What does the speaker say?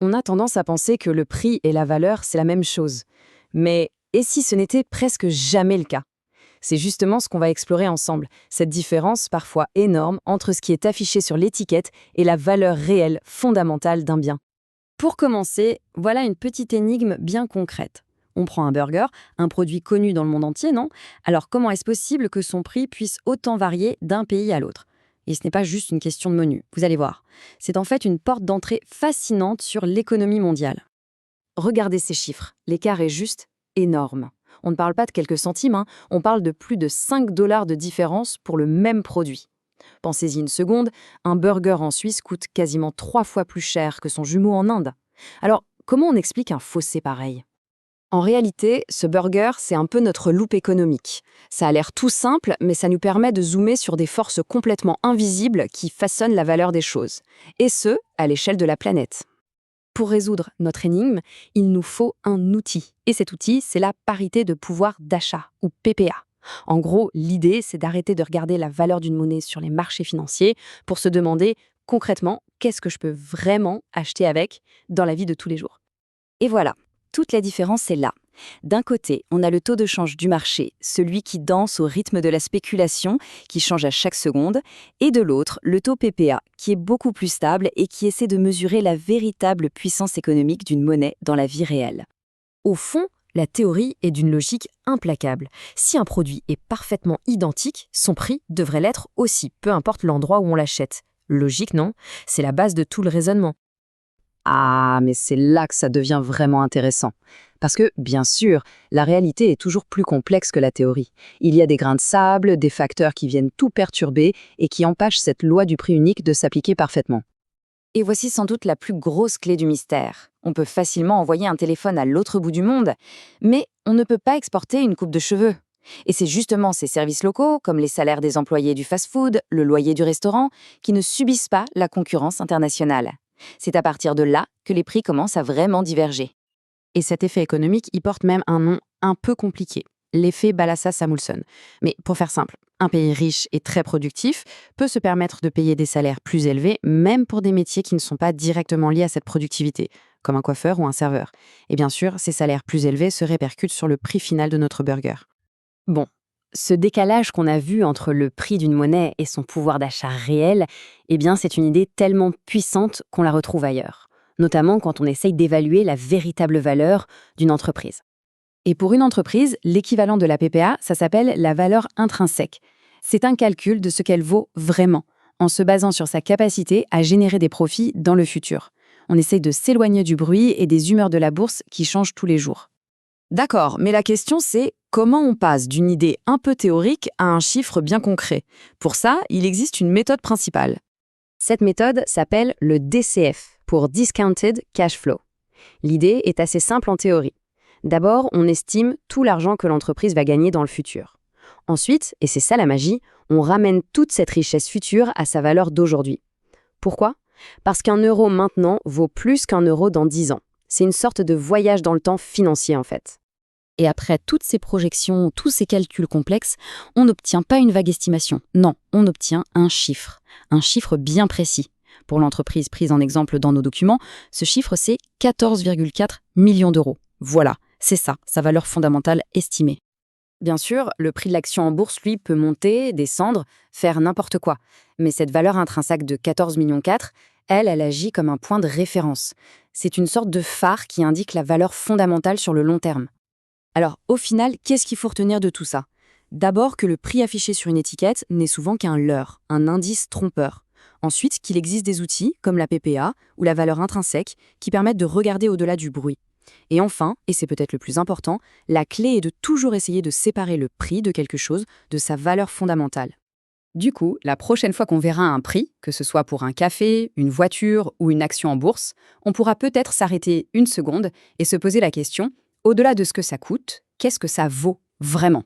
On a tendance à penser que le prix et la valeur, c'est la même chose. Mais et si ce n'était presque jamais le cas? C'est justement ce qu'on va explorer ensemble, cette différence parfois énorme entre ce qui est affiché sur l'étiquette et la valeur réelle, fondamentale d'un bien. Pour commencer, voilà une petite énigme bien concrète. On prend un burger, un produit connu dans le monde entier, non? Alors comment est-ce possible que son prix puisse autant varier d'un pays à l'autre? Et ce n'est pas juste une question de menu, vous allez voir. C'est en fait une porte d'entrée fascinante sur l'économie mondiale. Regardez ces chiffres, l'écart est juste énorme. On ne parle pas de quelques centimes, on parle de plus de 5 dollars de différence pour le même produit. Pensez-y une seconde, un burger en Suisse coûte quasiment 3 fois plus cher que son jumeau en Inde. Alors, comment on explique un fossé pareil? En réalité, ce burger, c'est un peu notre loupe économique. Ça a l'air tout simple, mais ça nous permet de zoomer sur des forces complètement invisibles qui façonnent la valeur des choses. Et ce, à l'échelle de la planète. Pour résoudre notre énigme, il nous faut un outil. Et cet outil, c'est la parité de pouvoir d'achat, ou PPA. En gros, l'idée, c'est d'arrêter de regarder la valeur d'une monnaie sur les marchés financiers pour se demander concrètement qu'est-ce que je peux vraiment acheter avec dans la vie de tous les jours. Et voilà, toute la différence est là. D'un côté, on a le taux de change du marché, celui qui danse au rythme de la spéculation, qui change à chaque seconde, et de l'autre, le taux PPA, qui est beaucoup plus stable et qui essaie de mesurer la véritable puissance économique d'une monnaie dans la vie réelle. Au fond, la théorie est d'une logique implacable. Si un produit est parfaitement identique, son prix devrait l'être aussi, peu importe l'endroit où on l'achète. Logique, non? C'est la base de tout le raisonnement. Ah, mais c'est là que ça devient vraiment intéressant. Parce que, bien sûr, la réalité est toujours plus complexe que la théorie. Il y a des grains de sable, des facteurs qui viennent tout perturber et qui empêchent cette loi du prix unique de s'appliquer parfaitement. Et voici sans doute la plus grosse clé du mystère. On peut facilement envoyer un téléphone à l'autre bout du monde, mais on ne peut pas exporter une coupe de cheveux. Et c'est justement ces services locaux, comme les salaires des employés du fast-food, le loyer du restaurant, qui ne subissent pas la concurrence internationale. C'est à partir de là que les prix commencent à vraiment diverger. Et cet effet économique y porte même un nom un peu compliqué, l'effet Balassa-Samuelson. Mais pour faire simple, un pays riche et très productif peut se permettre de payer des salaires plus élevés, même pour des métiers qui ne sont pas directement liés à cette productivité, comme un coiffeur ou un serveur. Et bien sûr, ces salaires plus élevés se répercutent sur le prix final de notre burger. Bon, ce décalage qu'on a vu entre le prix d'une monnaie et son pouvoir d'achat réel, eh bien c'est une idée tellement puissante qu'on la retrouve ailleurs, notamment quand on essaye d'évaluer la véritable valeur d'une entreprise. Et pour une entreprise, l'équivalent de la PPA, ça s'appelle la valeur intrinsèque. C'est un calcul de ce qu'elle vaut vraiment, en se basant sur sa capacité à générer des profits dans le futur. On essaye de s'éloigner du bruit et des humeurs de la bourse qui changent tous les jours. D'accord, mais la question c'est comment on passe d'une idée un peu théorique à un chiffre bien concret. Pour ça, il existe une méthode principale. Cette méthode s'appelle le DCF, pour Discounted Cash Flow. L'idée est assez simple en théorie. D'abord, on estime tout l'argent que l'entreprise va gagner dans le futur. Ensuite, et c'est ça la magie, on ramène toute cette richesse future à sa valeur d'aujourd'hui. Pourquoi? Parce qu'un euro maintenant vaut plus qu'un euro dans 10 ans. C'est une sorte de voyage dans le temps financier en fait. Et après toutes ces projections, tous ces calculs complexes, on n'obtient pas une vague estimation. Non, on obtient un chiffre bien précis. Pour l'entreprise prise en exemple dans nos documents, ce chiffre c'est 14,4 millions d'euros. Voilà, c'est ça, sa valeur fondamentale estimée. Bien sûr, le prix de l'action en bourse, lui, peut monter, descendre, faire n'importe quoi. Mais cette valeur intrinsèque de 14,4 millions, elle agit comme un point de référence. C'est une sorte de phare qui indique la valeur fondamentale sur le long terme. Alors, au final, qu'est-ce qu'il faut retenir de tout ça? D'abord que le prix affiché sur une étiquette n'est souvent qu'un leurre, un indice trompeur. Ensuite, qu'il existe des outils, comme la PPA ou la valeur intrinsèque, qui permettent de regarder au-delà du bruit. Et enfin, et c'est peut-être le plus important, la clé est de toujours essayer de séparer le prix de quelque chose de sa valeur fondamentale. Du coup, la prochaine fois qu'on verra un prix, que ce soit pour un café, une voiture ou une action en bourse, on pourra peut-être s'arrêter une seconde et se poser la question, au-delà de ce que ça coûte, qu'est-ce que ça vaut vraiment?